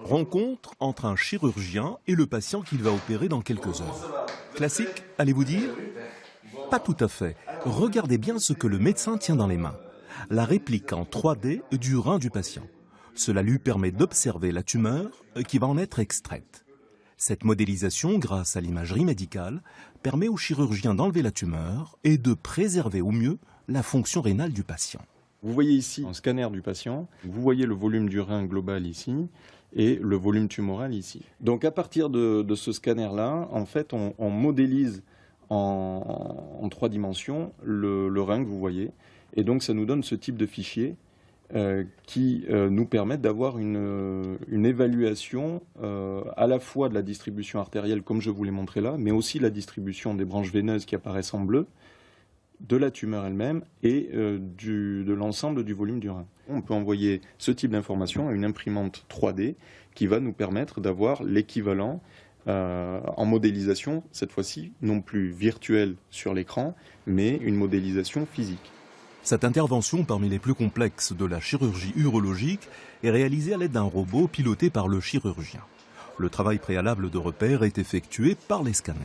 Rencontre entre un chirurgien et le patient qu'il va opérer dans quelques heures. Classique, allez-vous dire? Pas tout à fait. Regardez bien ce que le médecin tient dans les mains. La réplique en 3D du rein du patient. Cela lui permet d'observer la tumeur qui va en être extraite. Cette modélisation, grâce à l'imagerie médicale, permet au chirurgien d'enlever la tumeur et de préserver au mieux la fonction rénale du patient. Vous voyez ici un scanner du patient, vous voyez le volume du rein global ici et le volume tumoral ici. Donc à partir de ce scanner-là, en fait, on modélise en 3 dimensions le rein que vous voyez. Et donc ça nous donne ce type de fichier qui nous permettent d'avoir une évaluation à la fois de la distribution artérielle, comme je vous l'ai montré là, mais aussi la distribution des branches veineuses qui apparaissent en bleu, de la tumeur elle-même et de l'ensemble du volume du rein. On peut envoyer ce type d'information à une imprimante 3D qui va nous permettre d'avoir l'équivalent en modélisation, cette fois-ci, non plus virtuelle sur l'écran, mais une modélisation physique. Cette intervention, parmi les plus complexes de la chirurgie urologique, est réalisée à l'aide d'un robot piloté par le chirurgien. Le travail préalable de repère est effectué par les scanners.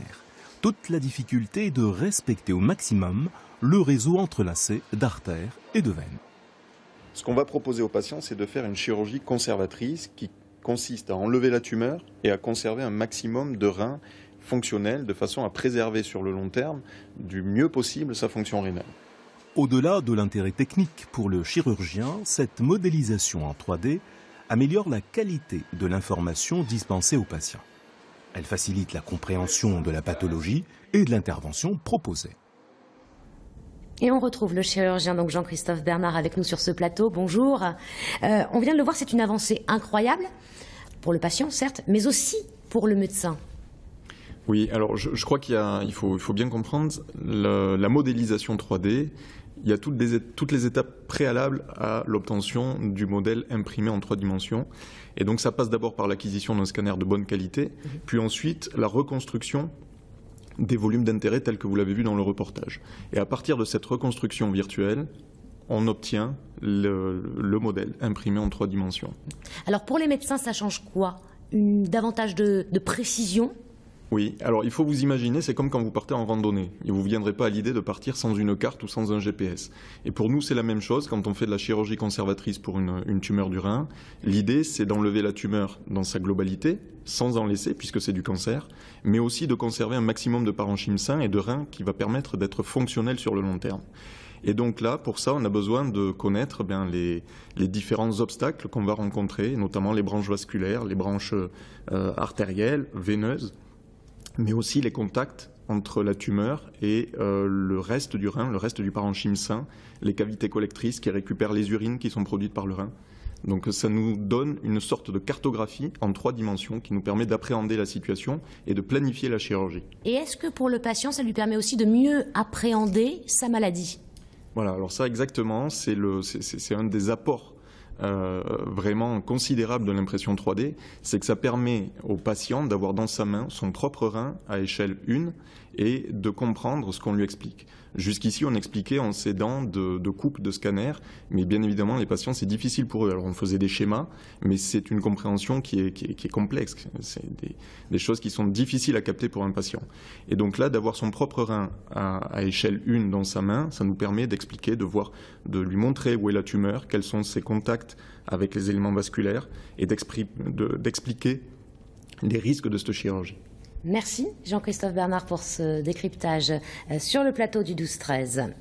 Toute la difficulté est de respecter au maximum le réseau entrelacé d'artères et de veines. Ce qu'on va proposer aux patients, c'est de faire une chirurgie conservatrice qui consiste à enlever la tumeur et à conserver un maximum de reins fonctionnels de façon à préserver sur le long terme du mieux possible sa fonction rénale. Au-delà de l'intérêt technique pour le chirurgien, cette modélisation en 3D améliore la qualité de l'information dispensée aux patients. Elle facilite la compréhension de la pathologie et de l'intervention proposée. Et on retrouve le chirurgien, donc Jean-Christophe Bernard, avec nous sur ce plateau. Bonjour. On vient de le voir, c'est une avancée incroyable pour le patient, certes, mais aussi pour le médecin. Oui, alors je crois il faut bien comprendre la modélisation 3D. Il y a toutes les étapes préalables à l'obtention du modèle imprimé en 3 dimensions. Et donc ça passe d'abord par l'acquisition d'un scanner de bonne qualité, puis ensuite la reconstruction des volumes d'intérêt tels que vous l'avez vu dans le reportage. Et à partir de cette reconstruction virtuelle, on obtient le modèle imprimé en 3 dimensions. Alors pour les médecins, ça change quoi? Davantage de précision? Oui, alors il faut vous imaginer, c'est comme quand vous partez en randonnée. Vous ne viendrez pas à l'idée de partir sans une carte ou sans un GPS. Et pour nous, c'est la même chose quand on fait de la chirurgie conservatrice pour une tumeur du rein. L'idée, c'est d'enlever la tumeur dans sa globalité, sans en laisser, puisque c'est du cancer, mais aussi de conserver un maximum de parenchyme sain et de rein qui va permettre d'être fonctionnel sur le long terme. Et donc là, pour ça, on a besoin de connaître les différents obstacles qu'on va rencontrer, notamment les branches vasculaires, les branches artérielles, veineuses, mais aussi les contacts entre la tumeur et le reste du rein, le reste du parenchyme sain, les cavités collectrices qui récupèrent les urines qui sont produites par le rein. Donc ça nous donne une sorte de cartographie en 3 dimensions qui nous permet d'appréhender la situation et de planifier la chirurgie. Et est-ce que pour le patient, ça lui permet aussi de mieux appréhender sa maladie? Voilà, alors ça exactement, c'est un des apports vraiment considérable de l'impression 3D, c'est que ça permet au patient d'avoir dans sa main son propre rein à échelle 1 et de comprendre ce qu'on lui explique. Jusqu'ici, on expliquait en s'aidant de coupes de scanners, mais bien évidemment, les patients, c'est difficile pour eux. Alors, on faisait des schémas, mais c'est une compréhension qui est complexe. C'est des choses qui sont difficiles à capter pour un patient. Et donc là, d'avoir son propre rein à échelle 1 dans sa main, ça nous permet d'expliquer, de lui montrer où est la tumeur, quels sont ses contacts avec les éléments vasculaires et d'expliquer les risques de cette chirurgie. Merci Jean-Christophe Bernard pour ce décryptage sur le plateau du 12-13.